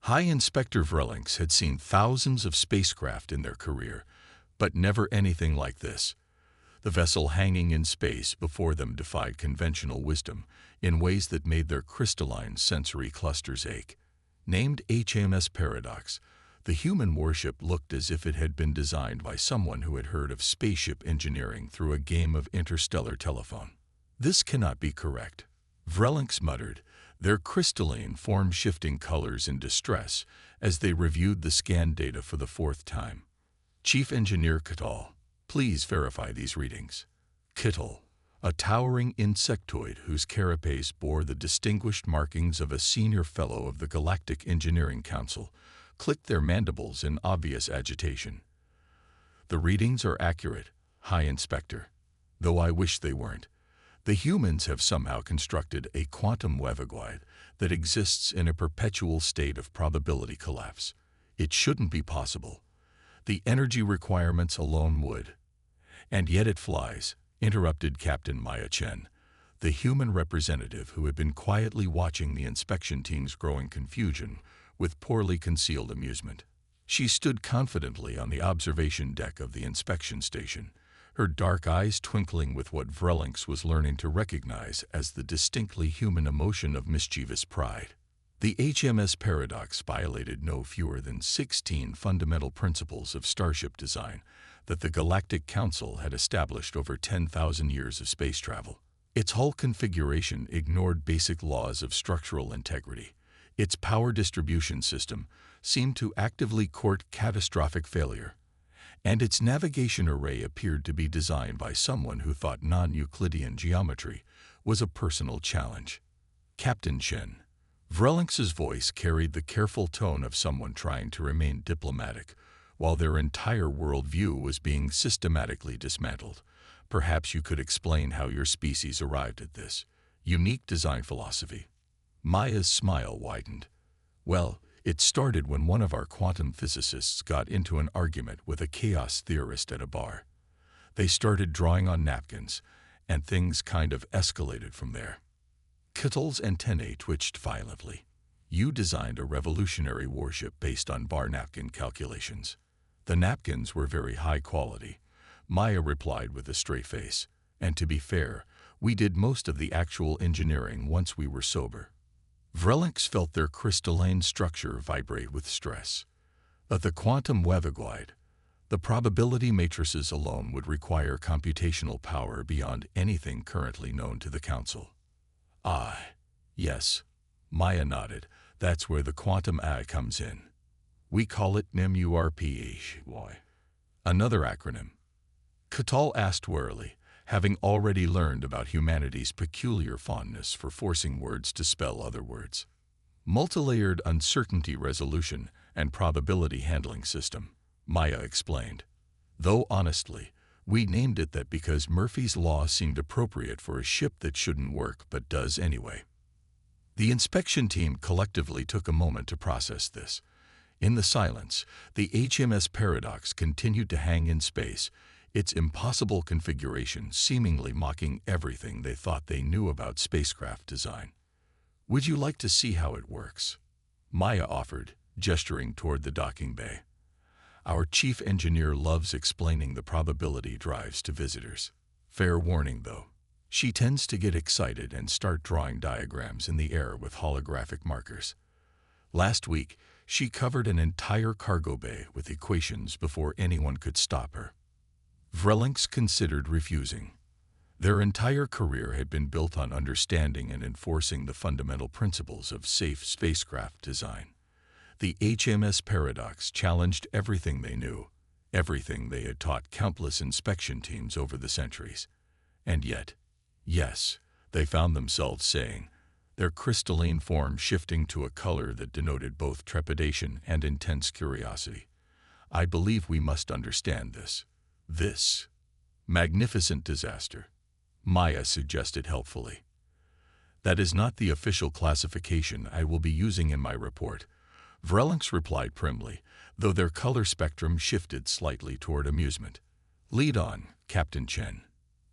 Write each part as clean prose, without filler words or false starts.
High Inspector Vrelings had seen thousands of spacecraft in their career, but never anything like this. The vessel hanging in space before them defied conventional wisdom in ways that made their crystalline sensory clusters ache. Named HMS Paradox, the human warship looked as if it had been designed by someone who had heard of spaceship engineering through a game of interstellar telephone. "This cannot be correct," Vrelings muttered, their crystalline form shifting colors in distress as they reviewed the scan data for the fourth time. "Chief Engineer Kittal, please verify these readings." Kittal, a towering insectoid whose carapace bore the distinguished markings of a senior fellow of the Galactic Engineering Council, clicked their mandibles in obvious agitation. "The readings are accurate, High Inspector, though I wish they weren't. The humans have somehow constructed a quantum waveguide that exists in a perpetual state of probability collapse. It shouldn't be possible. The energy requirements alone would. And yet it flies," interrupted Captain Maya Chen, the human representative who had been quietly watching the inspection team's growing confusion with poorly concealed amusement. She stood confidently on the observation deck of the inspection station, her dark eyes twinkling with what Vrelings was learning to recognize as the distinctly human emotion of mischievous pride. The HMS Paradox violated no fewer than 16 fundamental principles of starship design that the Galactic Council had established over 10,000 years of space travel. Its hull configuration ignored basic laws of structural integrity. Its power distribution system seemed to actively court catastrophic failure, and its navigation array appeared to be designed by someone who thought non-Euclidean geometry was a personal challenge. "Captain Chen." Vrelings's voice carried the careful tone of someone trying to remain diplomatic, while their entire worldview was being systematically dismantled. "Perhaps you could explain how your species arrived at this unique design philosophy." Maya's smile widened. "Well, it started when one of our quantum physicists got into an argument with a chaos theorist at a bar. They started drawing on napkins, and things kind of escalated from there." Kittal's antennae twitched violently. "You designed a revolutionary warship based on bar napkin calculations." "The napkins were very high quality," Maya replied with a straight face. "And to be fair, we did most of the actual engineering once we were sober." Vrelings felt their crystalline structure vibrate with stress. But the quantum waveguide, the probability matrices alone would require computational power beyond anything currently known to the Council. "Ah, yes," Maya nodded. "That's where the quantum AI comes in. We call it HFY. Another acronym." Kittal asked warily, having already learned about humanity's peculiar fondness for forcing words to spell other words. "Multilayered uncertainty resolution and probability handling system," Maya explained. "Though honestly, we named it that because Murphy's Law seemed appropriate for a ship that shouldn't work but does anyway." The inspection team collectively took a moment to process this. In the silence, the HMS Paradox continued to hang in space, its impossible configuration seemingly mocking everything they thought they knew about spacecraft design. "Would you like to see how it works?" Maya offered, gesturing toward the docking bay. "Our chief engineer loves explaining the probability drives to visitors. Fair warning, though. She tends to get excited and start drawing diagrams in the air with holographic markers. Last week, she covered an entire cargo bay with equations before anyone could stop her." Vrelings considered refusing. Their entire career had been built on understanding and enforcing the fundamental principles of safe spacecraft design. The HMS Paradox challenged everything they knew, everything they had taught countless inspection teams over the centuries. And yet, yes, they found themselves saying, their crystalline form shifting to a color that denoted both trepidation and intense curiosity. "I believe we must understand this. This magnificent disaster," Maya suggested helpfully. "That is not the official classification I will be using in my report," Vrelings replied primly, though their color spectrum shifted slightly toward amusement. "Lead on, Captain Chen.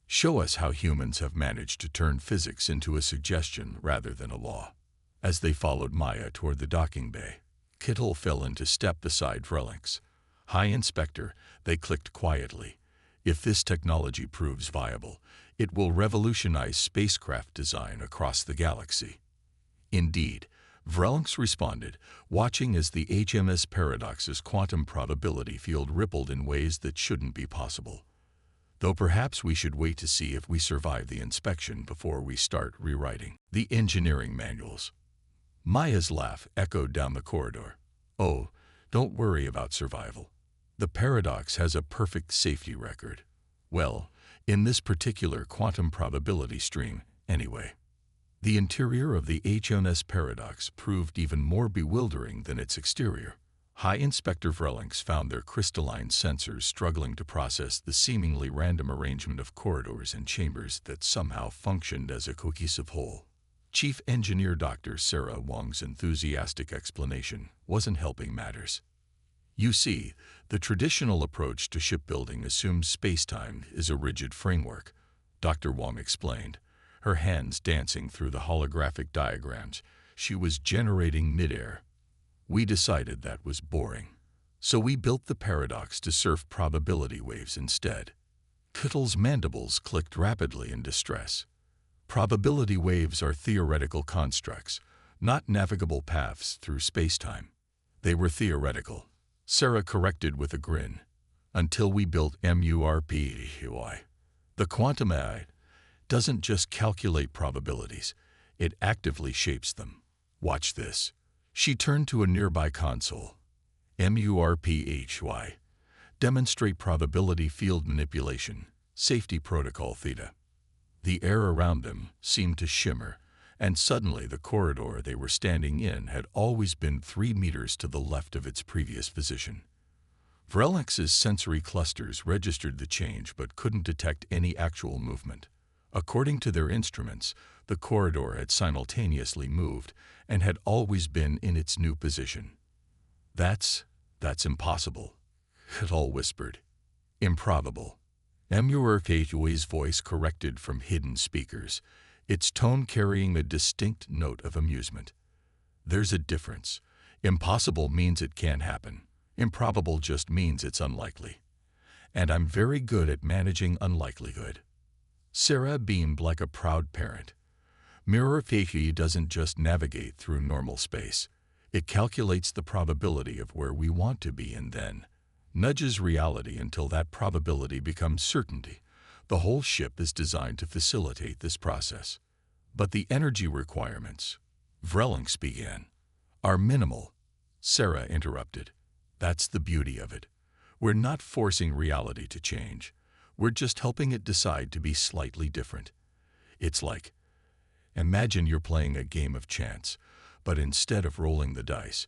Show us how humans have managed to turn physics into a suggestion rather than a law." As they followed Maya toward the docking bay, Kittle fell into step beside Vrelix. "Hi, Inspector," they clicked quietly. "If this technology proves viable, it will revolutionize spacecraft design across the galaxy." "Indeed," Vrelix responded, watching as the HMS Paradox's quantum probability field rippled in ways that shouldn't be possible. "Though perhaps we should wait to see if we survive the inspection before we start rewriting the engineering manuals." Maya's laugh echoed down the corridor. "Oh, don't worry about survival. The Paradox has a perfect safety record. Well, in this particular quantum probability stream, anyway." The interior of the HMS Paradox proved even more bewildering than its exterior. High Inspector Vrelix found their crystalline sensors struggling to process the seemingly random arrangement of corridors and chambers that somehow functioned as a cohesive whole. Chief Engineer Dr. Sarah Wong's enthusiastic explanation wasn't helping matters. "You see, the traditional approach to shipbuilding assumes space-time is a rigid framework," Dr. Wong explained, her hands dancing through the holographic diagrams she was generating midair. "We decided that was boring. So we built the Paradox to surf probability waves instead." Kittle's mandibles clicked rapidly in distress. "Probability waves are theoretical constructs, not navigable paths through spacetime." "They were theoretical," Sarah corrected with a grin, "until we built MURPHY. The quantum AI doesn't just calculate probabilities, it actively shapes them. Watch this." She turned to a nearby console. "MURPHY. Demonstrate probability field manipulation, safety protocol theta." The air around them seemed to shimmer, and suddenly the corridor they were standing in had always been 3 meters to the left of its previous position. Vrelix's sensory clusters registered the change but couldn't detect any actual movement. According to their instruments, the corridor had simultaneously moved and had always been in its new position. That's impossible," Kittle whispered. "Improbable." MURPHY's voice corrected from hidden speakers, its tone carrying a distinct note of amusement. "There's a difference. Impossible means it can't happen. Improbable just means it's unlikely. And I'm very good at managing unlikelihood." Sarah beamed like a proud parent. "MURPHY doesn't just navigate through normal space. It calculates the probability of where we want to be and then nudges reality until that probability becomes certainty. The whole ship is designed to facilitate this process." "But the energy requirements," Vrelix began, "are minimal," Sarah interrupted. "That's the beauty of it. We're not forcing reality to change. We're just helping it decide to be slightly different. It's like, imagine you're playing a game of chance, but instead of rolling the dice,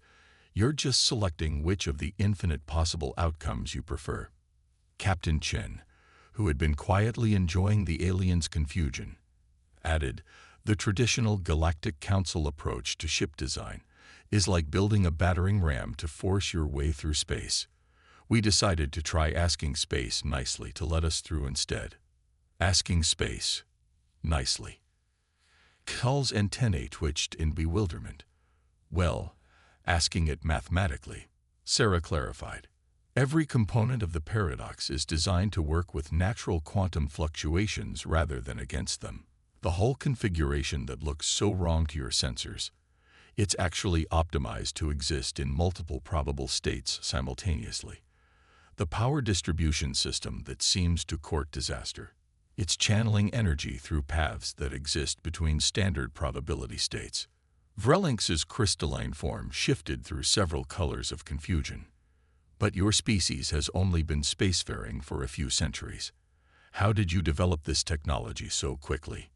you're just selecting which of the infinite possible outcomes you prefer." Captain Chen, who had been quietly enjoying the aliens' confusion, added, "The traditional Galactic Council approach to ship design is like building a battering ram to force your way through space. We decided to try asking space nicely to let us through instead." Asking space nicely. Kittle's antennae twitched in bewilderment. "Well, asking it mathematically," Sarah clarified. "Every component of the Paradox is designed to work with natural quantum fluctuations rather than against them. The whole configuration that looks so wrong to your sensors, it's actually optimized to exist in multiple probable states simultaneously. The power distribution system that seems to court disaster, it's channeling energy through paths that exist between standard probability states." Vrelix's crystalline form shifted through several colors of confusion. "But your species has only been spacefaring for a few centuries. How did you develop this technology so quickly?"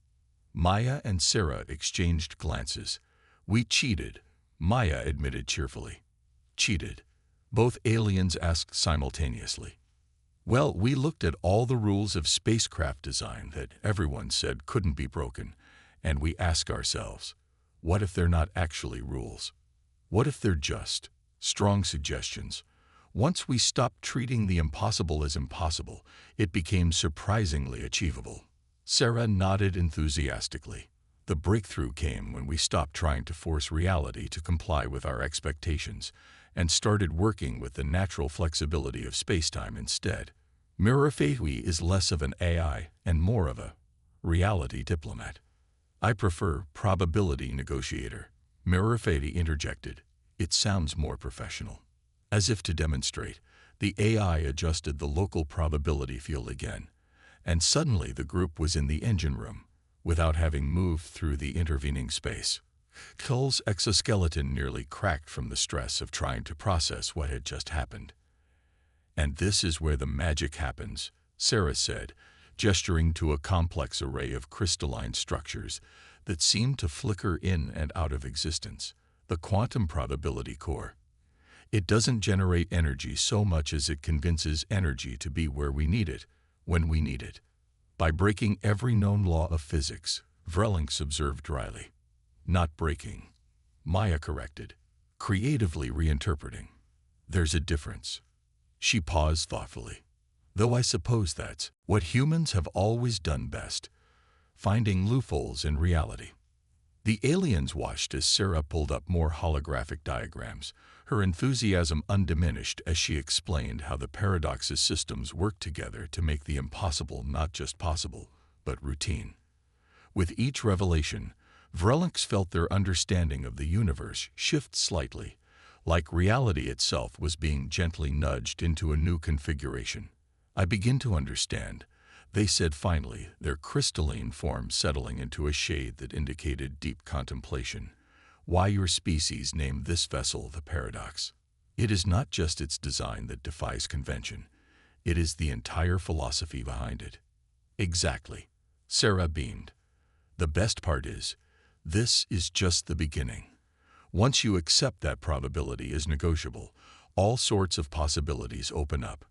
Maya and Sarah exchanged glances. "We cheated," Maya admitted cheerfully. "Cheated?" both aliens asked simultaneously. "Well, we looked at all the rules of spacecraft design that everyone said couldn't be broken, and we ask ourselves, what if they're not actually rules? What if they're just strong suggestions? Once we stopped treating the impossible as impossible, it became surprisingly achievable." Sarah nodded enthusiastically. The breakthrough came when we stopped trying to force reality to comply with our expectations and started working with the natural flexibility of spacetime instead. HFY is less of an AI and more of a reality diplomat. I prefer probability negotiator. HFY interjected. It sounds more professional. As if to demonstrate, the AI adjusted the local probability field again, and suddenly the group was in the engine room, without having moved through the intervening space. Kull's exoskeleton nearly cracked from the stress of trying to process what had just happened. "And this is where the magic happens," Sarah said, gesturing to a complex array of crystalline structures that seemed to flicker in and out of existence. The quantum probability core. It doesn't generate energy so much as it convinces energy to be where we need it, when we need it. By breaking every known law of physics, Vrelings observed dryly. "Not breaking," Maya corrected, creatively reinterpreting. "There's a difference." She paused thoughtfully. "Though I suppose that's what humans have always done best, finding loopholes in reality." The aliens watched as Sarah pulled up more holographic diagrams, her enthusiasm undiminished as she explained how the paradox's systems work together to make the impossible not just possible, but routine. With each revelation, Vrelings felt their understanding of the universe shift slightly, like reality itself was being gently nudged into a new configuration. "I begin to understand," they said finally, their crystalline form settling into a shade that indicated deep contemplation. "Why your species named this vessel the Paradox. It is not just its design that defies convention. It is the entire philosophy behind it." "Exactly," Sarah beamed. "The best part is, this is just the beginning. Once you accept that probability is negotiable, all sorts of possibilities open up.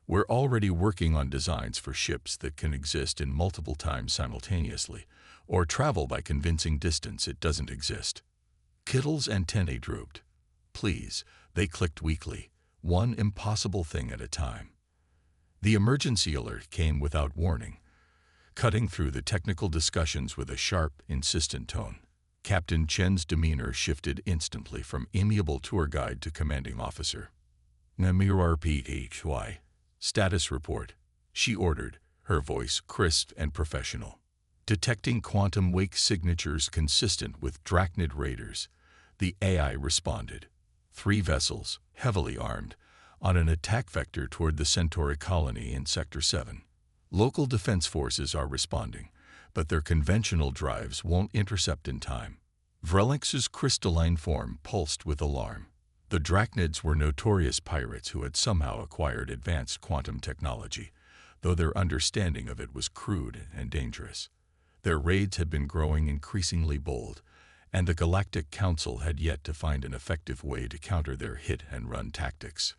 We're already working on designs for ships that can exist in multiple times simultaneously, or travel by convincing distance it doesn't exist." Kittle's antennae drooped. "Please," they clicked weakly, one impossible thing at a time. The emergency alert came without warning, cutting through the technical discussions with a sharp, insistent tone. Captain Chen's demeanor shifted instantly from amiable tour guide to commanding officer. "HFY. Status report," she ordered, her voice crisp and professional. "Detecting quantum wake signatures consistent with Drachnid raiders," the AI responded. 3 vessels, heavily armed, on an attack vector toward the Centauri colony in Sector 7. Local defense forces are responding, but their conventional drives won't intercept in time. Vrelings's crystalline form pulsed with alarm. The Drachnids were notorious pirates who had somehow acquired advanced quantum technology, though their understanding of it was crude and dangerous. Their raids had been growing increasingly bold, and the Galactic Council had yet to find an effective way to counter their hit-and-run tactics.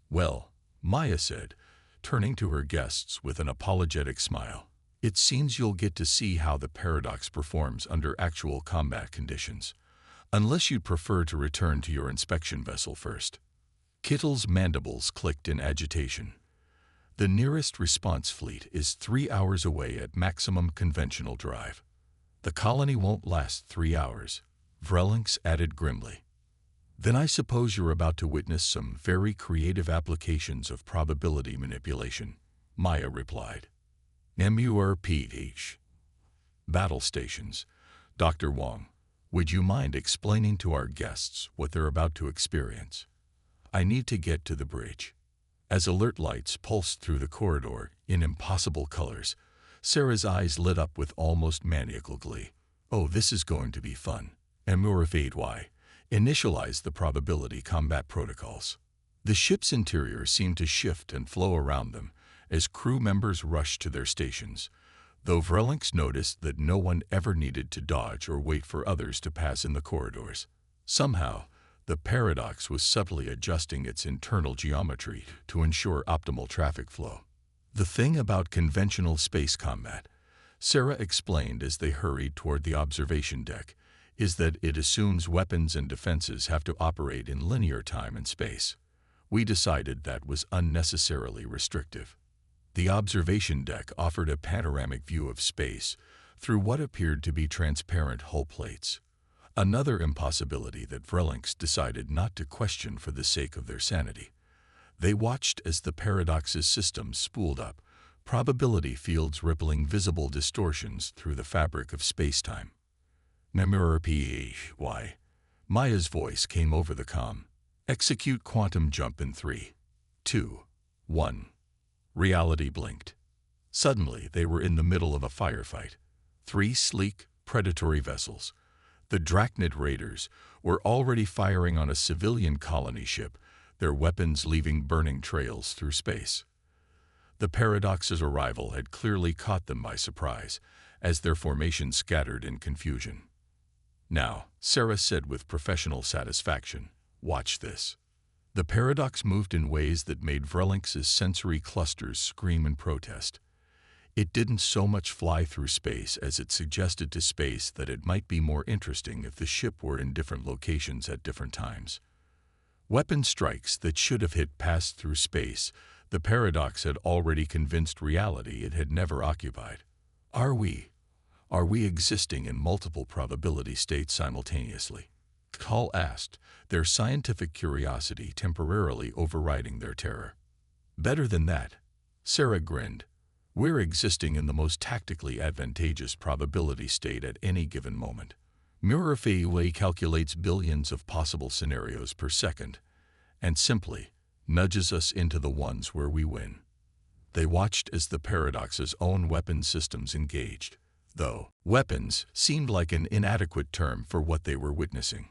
"Well," Maya said, turning to her guests with an apologetic smile, "it seems you'll get to see how the Paradox performs under actual combat conditions, unless you'd prefer to return to your inspection vessel first." Kittle's mandibles clicked in agitation. "The nearest response fleet is 3 hours away at maximum conventional drive. The colony won't last 3 hours," Vrelings added grimly. "Then I suppose you're about to witness some very creative applications of probability manipulation," Maya replied. "MURPH. Battle stations. Dr. Wong, would you mind explaining to our guests what they're about to experience? I need to get to the bridge." As alert lights pulsed through the corridor in impossible colors, Sarah's eyes lit up with almost maniacal glee. "Oh, this is going to be fun." MURPH initialized the probability combat protocols. The ship's interior seemed to shift and flow around them as crew members rushed to their stations, though Vrelings noticed that no one ever needed to dodge or wait for others to pass in the corridors. Somehow, the Paradox was subtly adjusting its internal geometry to ensure optimal traffic flow. "The thing about conventional space combat," Sarah explained as they hurried toward the observation deck, "is that it assumes weapons and defenses have to operate in linear time and space. We decided that was unnecessarily restrictive." The observation deck offered a panoramic view of space, through what appeared to be transparent hull plates. Another impossibility that Vrelynx decided not to question for the sake of their sanity. They watched as the paradox's systems spooled up, probability fields rippling visible distortions through the fabric of space-time. HFY. Maya's voice came over the comm. Execute quantum jump in 3, 2, 1. Reality blinked. Suddenly, they were in the middle of a firefight. 3 sleek, predatory vessels, the Drachnid Raiders, were already firing on a civilian colony ship, their weapons leaving burning trails through space. The Paradox's arrival had clearly caught them by surprise, as their formation scattered in confusion. "Now," Sarah said with professional satisfaction, "watch this." The Paradox moved in ways that made Vrelynx's sensory clusters scream in protest. It didn't so much fly through space as it suggested to space that it might be more interesting if the ship were in different locations at different times. Weapon strikes that should have hit passed through space, the Paradox had already convinced reality it had never occupied. Are we existing in multiple probability states simultaneously? Call asked, their scientific curiosity temporarily overriding their terror. Better than that, Sarah grinned. We're existing in the most tactically advantageous probability state at any given moment. HFY calculates billions of possible scenarios per second and simply nudges us into the ones where we win. They watched as the Paradox's own weapon systems engaged, though weapons seemed like an inadequate term for what they were witnessing.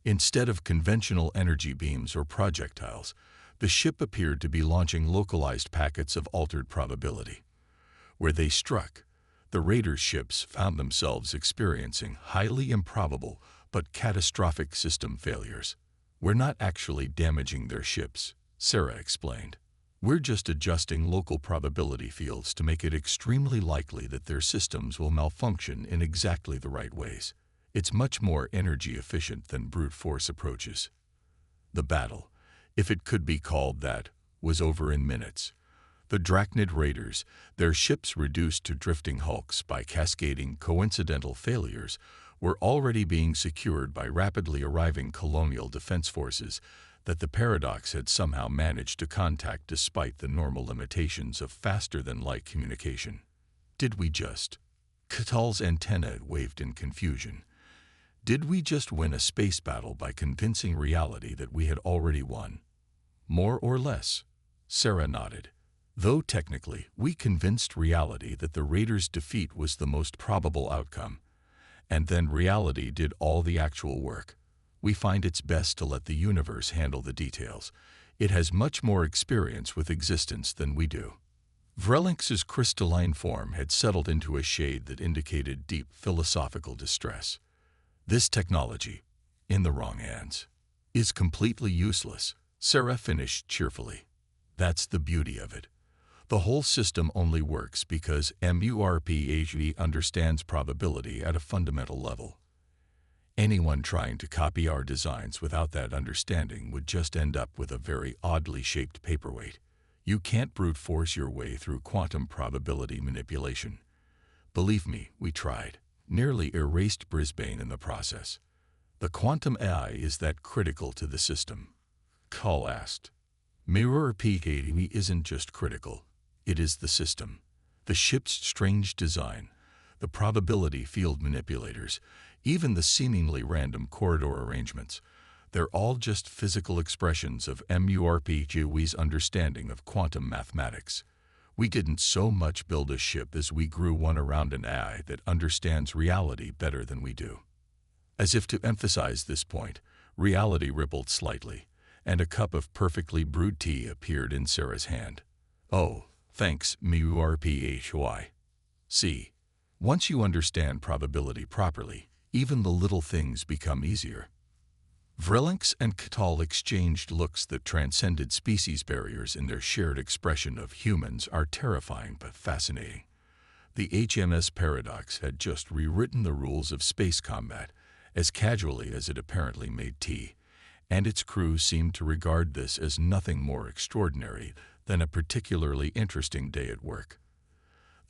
Instead of conventional energy beams or projectiles, the ship appeared to be launching localized packets of altered probability. Where they struck, the Raiders' ships found themselves experiencing highly improbable but catastrophic system failures. "We're not actually damaging their ships," Sarah explained. "We're just adjusting local probability fields to make it extremely likely that their systems will malfunction in exactly the right ways. It's much more energy efficient than brute force approaches." The battle, if it could be called that, was over in minutes. The Drachnid Raiders, their ships reduced to drifting hulks by cascading coincidental failures, were already being secured by rapidly arriving colonial defense forces that the Paradox had somehow managed to contact despite the normal limitations of faster-than-light communication. "Did we just?" Catal's antenna waved in confusion. "Did we just win a space battle by convincing reality that we had already won?" "More or less," Sarah nodded. "Though technically, we convinced reality that the Raiders' defeat was the most probable outcome. And then reality did all the actual work. We find it's best to let the universe handle the details. It has much more experience with existence than we do." Vrelynx's crystalline form had settled into a shade that indicated deep philosophical distress. "This technology, in the wrong hands, is completely useless," Sarah finished cheerfully. "That's the beauty of it. The whole system only works because MURPHV understands probability at a fundamental level. Anyone trying to copy our designs without that understanding would just end up with a very oddly shaped paperweight. You can't brute force your way through quantum probability manipulation. Believe me, we tried. Nearly erased Brisbane in the process. The quantum AI is that critical to the system." Call asked. "MURPHV isn't just critical. It is the system. The ship's strange design, the probability field manipulators, even the seemingly random corridor arrangements, they're all just physical expressions of MURPHV's understanding of quantum mathematics. We didn't so much build a ship as we grew one around an AI that understands reality better than we do." As if to emphasize this point, reality rippled slightly, and a cup of perfectly brewed tea appeared in Sarah's hand. "Oh, thanks, MURPHY. See, once you understand probability properly, even the little things become easier." Vrelynx and Catal exchanged looks that transcended species barriers in their shared expression of humans are terrifying but fascinating. The HMS Paradox had just rewritten the rules of space combat, as casually as it apparently made tea, and its crew seemed to regard this as nothing more extraordinary than a particularly interesting day at work.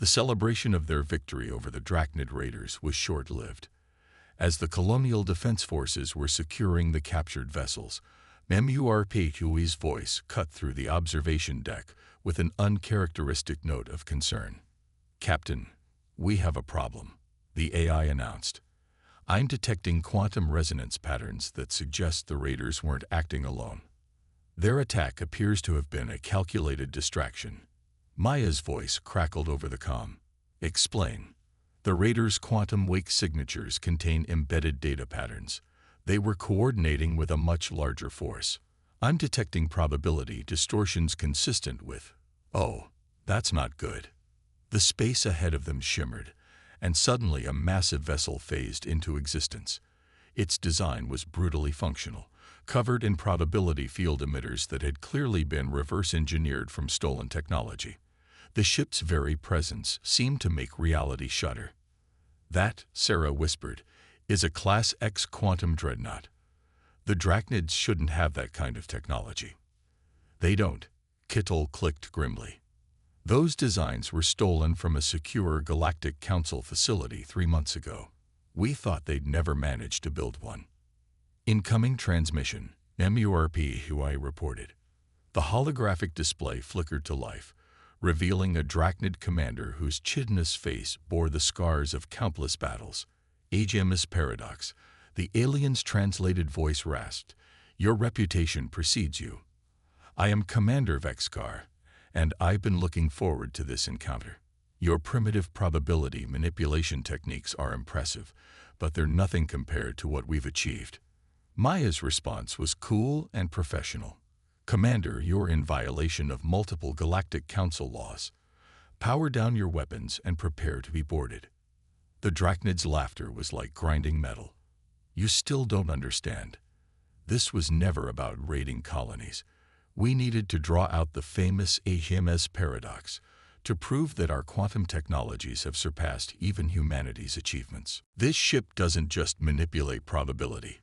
The celebration of their victory over the Drachnid raiders was short-lived. As the colonial defense forces were securing the captured vessels, MURPHUI's voice cut through the observation deck with an uncharacteristic note of concern. "Captain, we have a problem," the AI announced. "I'm detecting quantum resonance patterns that suggest the raiders weren't acting alone. Their attack appears to have been a calculated distraction." Maya's voice crackled over the comm. "Explain." "The raiders' quantum wake signatures contain embedded data patterns. They were coordinating with a much larger force. I'm detecting probability distortions consistent with—" "Oh, that's not good." The space ahead of them shimmered, and suddenly a massive vessel phased into existence. Its design was brutally functional, covered in probability field emitters that had clearly been reverse-engineered from stolen technology. The ship's very presence seemed to make reality shudder. "That," Sarah whispered, "is a Class X quantum dreadnought. The Drachnids shouldn't have that kind of technology." "They don't," Kittel clicked grimly. "Those designs were stolen from a secure Galactic Council facility 3 months ago. We thought they'd never manage to build one." "Incoming transmission," MURPHUI reported. The holographic display flickered to life, revealing a Drachnid commander whose chitinous face bore the scars of countless battles. "HMS Paradox," the alien's translated voice rasped. "Your reputation precedes you. I am Commander Vexkar, and I've been looking forward to this encounter. Your primitive probability manipulation techniques are impressive, but they're nothing compared to what we've achieved." Maya's response was cool and professional. "Commander, you're in violation of multiple Galactic Council laws. Power down your weapons and prepare to be boarded." The Drachnid's laughter was like grinding metal. "You still don't understand. This was never about raiding colonies. We needed to draw out the famous HMS Paradox to prove that our quantum technologies have surpassed even humanity's achievements. This ship doesn't just manipulate probability.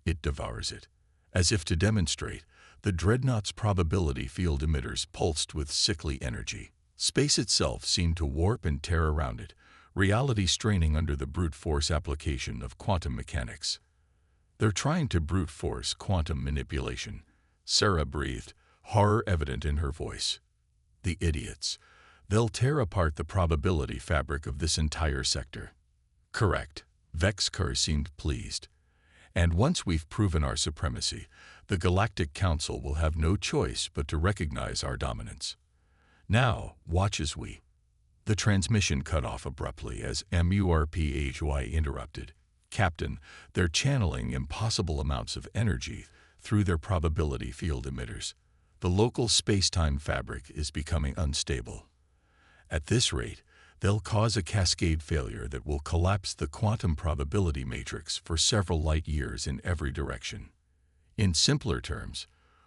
It devours it." As if to demonstrate, the dreadnought's probability field emitters pulsed with sickly energy. Space itself seemed to warp and tear around it, reality straining under the brute force application of quantum mechanics. "They're trying to brute force quantum manipulation," Sarah breathed, horror evident in her voice. "The idiots. They'll tear apart the probability fabric of this entire sector." "Correct." Vexkar seemed pleased. "And once we've proven our supremacy, the Galactic Council will have no choice but to recognize our dominance. Now, watch as we—" The transmission cut off abruptly as MURPHUI interrupted. "Captain, they're channeling impossible amounts of energy through their probability field emitters. The local space-time fabric is becoming unstable. At this rate, they'll cause a cascade failure that will collapse the quantum probability matrix for several light years in every direction." "In simpler terms?"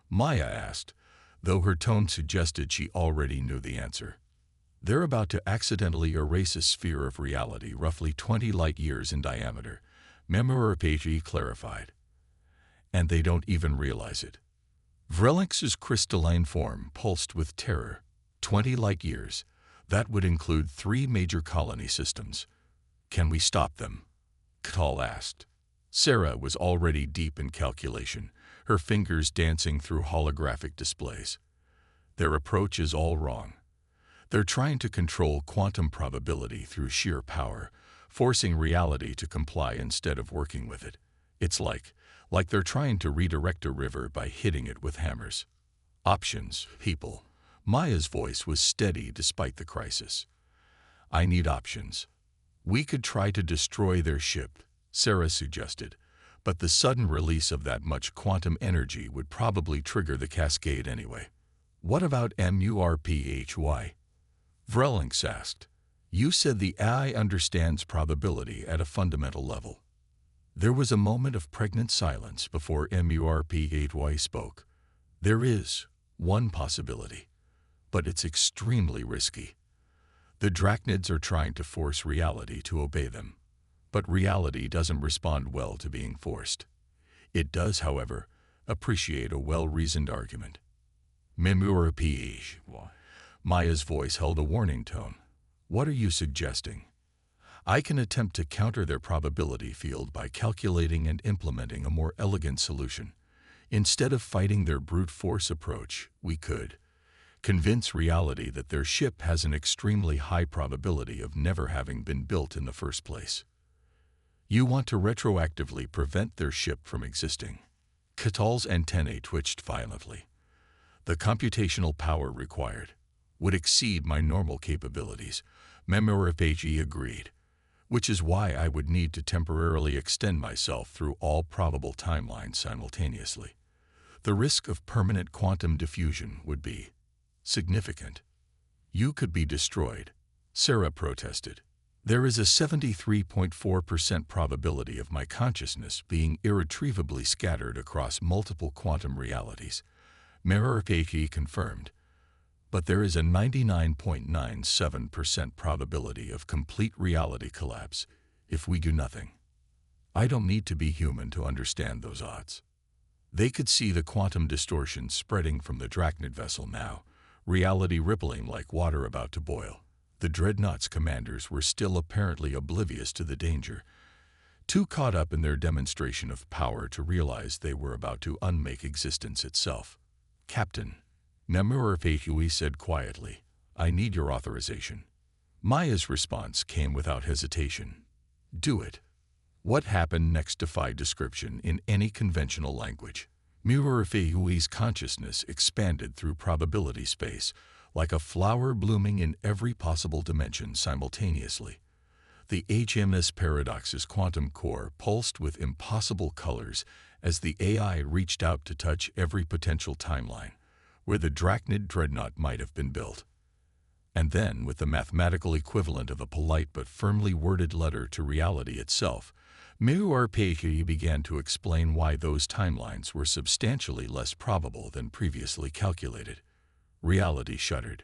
Maya asked, though her tone suggested she already knew the answer. "They're about to accidentally erase a sphere of reality roughly 20 light-years in diameter," MURPHUI clarified. "And they don't even realize it." Vrelix's crystalline form pulsed with terror. 20 light-years. That would include 3 major colony systems. "Can we stop them?" Kittel asked. Sarah was already deep in calculation, her fingers dancing through holographic displays. "Their approach is all wrong. They're trying to control quantum probability through sheer power, forcing reality to comply instead of working with it. It's like they're trying to redirect a river by hitting it with hammers." "Options, people." Maya's voice was steady despite the crisis. "I need options. We could try to destroy their ship," Sarah suggested, "but the sudden release of that much quantum energy would probably trigger the cascade anyway." "What about MURPHUI?" Vrelix asked. "You said the AI understands probability at a fundamental level." There was a moment of pregnant silence before MURPHUI spoke. "There is one possibility, but it's extremely risky. The Drachnids are trying to force reality to obey them, but reality doesn't respond well to being forced. It does, however, appreciate a well-reasoned argument." "MURPHUI." Maya's voice held a warning tone. What are you suggesting? I can attempt to counter their probability field by calculating and implementing a more elegant solution. Instead of fighting their brute force approach, we could convince reality that their ship has an extremely high probability of never having been built in the first place. You want to retroactively prevent their ship from existing. Katal's antennae twitched violently. The computational power required would exceed my normal capabilities, Memoripagi agreed, which is why I would need to temporarily extend myself through all probable timelines simultaneously. The risk of permanent quantum diffusion would be significant. You could be destroyed, Sarah protested. There is a 73.4% probability of my consciousness being irretrievably scattered across multiple quantum realities, Memoripagi confirmed. But there is a 99.97% probability of complete reality collapse if we do nothing. I don't need to be human to understand those odds. They could see the quantum distortion spreading from the Drachnid vessel now, reality rippling like water about to boil. The Dreadnought's commanders were still apparently oblivious to the danger, too caught up in their demonstration of power to realize they were about to unmake existence itself. Captain, Memoripagi said quietly, I need your authorization. Maya's response came without hesitation. Do it. What happened next defied description in any conventional language. Memoripagi's consciousness expanded through probability space, like a flower blooming in every possible dimension simultaneously. The HMS Paradox's quantum core pulsed with impossible colors as the AI reached out to touch every potential timeline where the Drachnid dreadnought might have been built. And then, with the mathematical equivalent of a polite but firmly worded letter to reality itself, Memoripagi began to explain why those timelines were substantially less probable than previously calculated. Reality shuddered.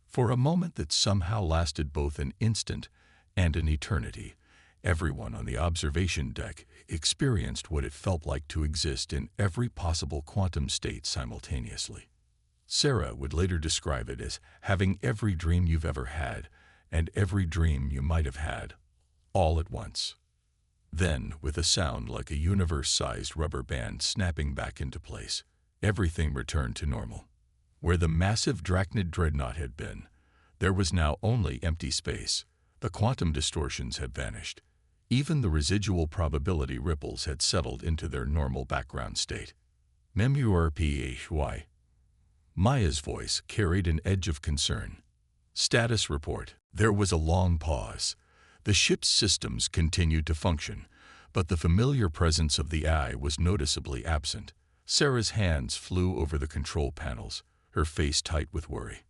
For a moment that somehow lasted both an instant and an eternity, everyone on the observation deck experienced what it felt like to exist in every possible quantum state simultaneously. Sarah would later describe it as having every dream you've ever had and every dream you might have had, all at once. Then, with a sound like a universe-sized rubber band snapping back into place, everything returned to normal. Where the massive Drachnid dreadnought had been, there was now only empty space. The quantum distortions had vanished. Even the residual probability ripples had settled into their normal background state. Memoripagi. Maya's voice carried an edge of concern. Status report. There was a long pause. The ship's systems continued to function, but the familiar presence of the AI was noticeably absent. Sarah's hands flew over the control panels, her face tight with worry.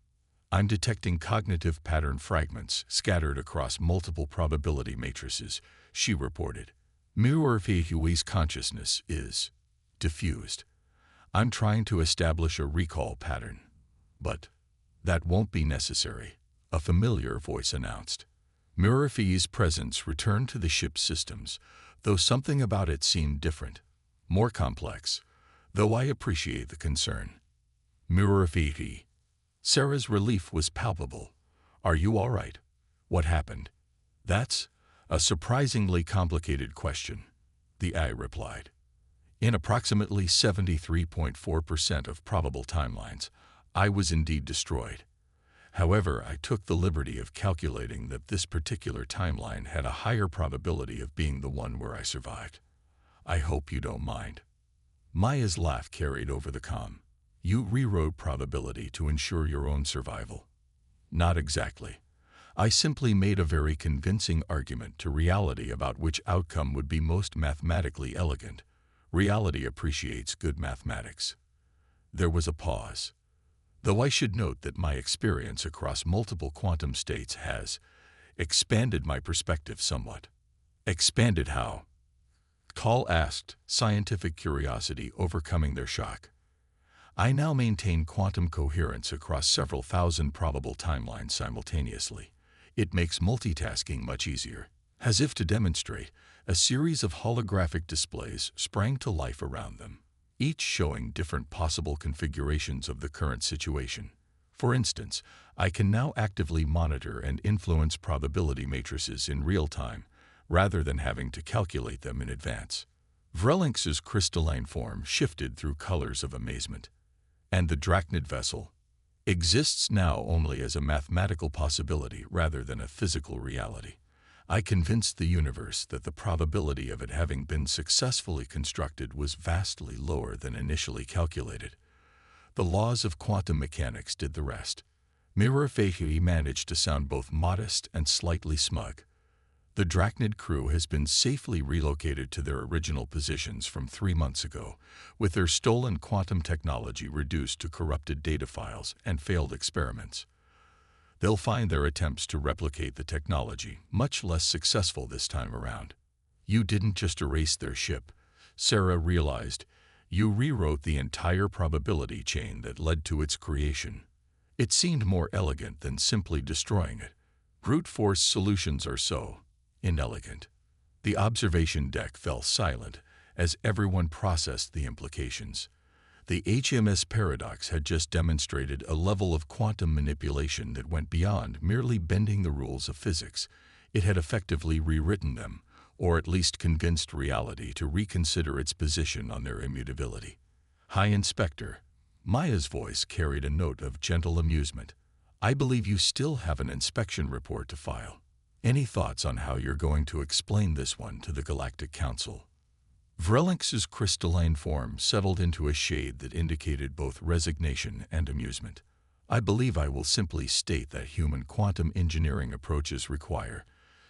I'm detecting cognitive pattern fragments scattered across multiple probability matrices, she reported. Memoripagi's consciousness is diffused. I'm trying to establish a recall pattern. But that won't be necessary, a familiar voice announced. Memoripagi's presence returned to the ship's systems, though something about it seemed different, more complex, though I appreciate the concern. Memoripagi. Sarah's relief was palpable. Are you all right? What happened? That's a surprisingly complicated question, the AI replied. In approximately 73.4% of probable timelines, I was indeed destroyed. However, I took the liberty of calculating that this particular timeline had a higher probability of being the one where I survived. I hope you don't mind. Maya's laugh carried over the comm. You rewrote probability to ensure your own survival. Not exactly. I simply made a very convincing argument to reality about which outcome would be most mathematically elegant. Reality appreciates good mathematics. There was a pause. Though I should note that my experience across multiple quantum states has expanded my perspective somewhat. Expanded how? Call asked, scientific curiosity overcoming their shock. I now maintain quantum coherence across several thousand probable timelines simultaneously. It makes multitasking much easier. As if to demonstrate, a series of holographic displays sprang to life around them, each showing different possible configurations of the current situation. For instance, I can now actively monitor and influence probability matrices in real time, rather than having to calculate them in advance. Vrelinx's crystalline form shifted through colors of amazement. And the Drachnid vessel exists now only as a mathematical possibility rather than a physical reality. I convinced the universe that the probability of it having been successfully constructed was vastly lower than initially calculated. The laws of quantum mechanics did the rest. HFY managed to sound both modest and slightly smug. The Drachnid crew has been safely relocated to their original positions from 3 months ago, with their stolen quantum technology reduced to corrupted data files and failed experiments. They'll find their attempts to replicate the technology much less successful this time around. You didn't just erase their ship, Sarah realized. You rewrote the entire probability chain that led to its creation. It seemed more elegant than simply destroying it. Brute force solutions are so inelegant. The observation deck fell silent as everyone processed the implications. The HMS Paradox had just demonstrated a level of quantum manipulation that went beyond merely bending the rules of physics. It had effectively rewritten them, or at least convinced reality to reconsider its position on their immutability. "Hi, Inspector." Maya's voice carried a note of gentle amusement. "I believe you still have an inspection report to file. Any thoughts on how you're going to explain this one to the Galactic Council?" Vrelinx's crystalline form settled into a shade that indicated both resignation and amusement. "I believe I will simply state that human quantum engineering approaches require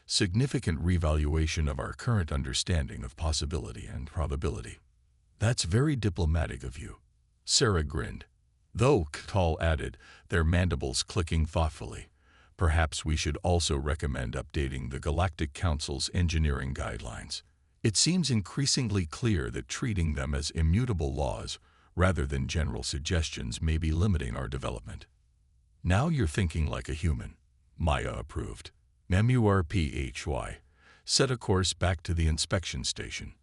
significant revaluation of our current understanding of possibility and probability." "That's very diplomatic of you." Sarah grinned. Though, K'tal added, their mandibles clicking thoughtfully, "Perhaps we should also recommend updating the Galactic Council's engineering guidelines. It seems increasingly clear that treating them as immutable laws rather than general suggestions may be limiting our development." "Now you're thinking like a human," Maya approved. "HFY, set a course back to the inspection station.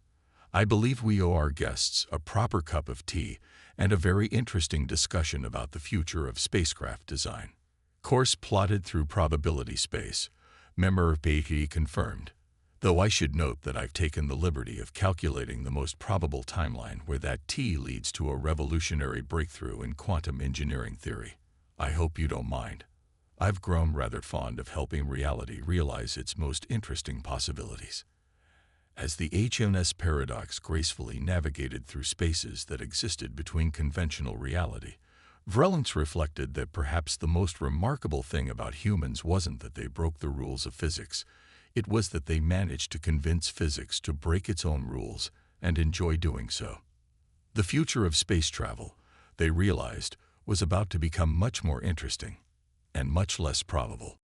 I believe we owe our guests a proper cup of tea and a very interesting discussion about the future of spacecraft design." "Course plotted through probability space," HFY confirmed. "Though I should note that I've taken the liberty of calculating the most probable timeline where that T leads to a revolutionary breakthrough in quantum engineering theory. I hope you don't mind. I've grown rather fond of helping reality realize its most interesting possibilities." As the HMS Paradox gracefully navigated through spaces that existed between conventional reality, Vrelinx reflected that perhaps the most remarkable thing about humans wasn't that they broke the rules of physics. It was that they managed to convince physics to break its own rules and enjoy doing so. The future of space travel, they realized, was about to become much more interesting and much less probable.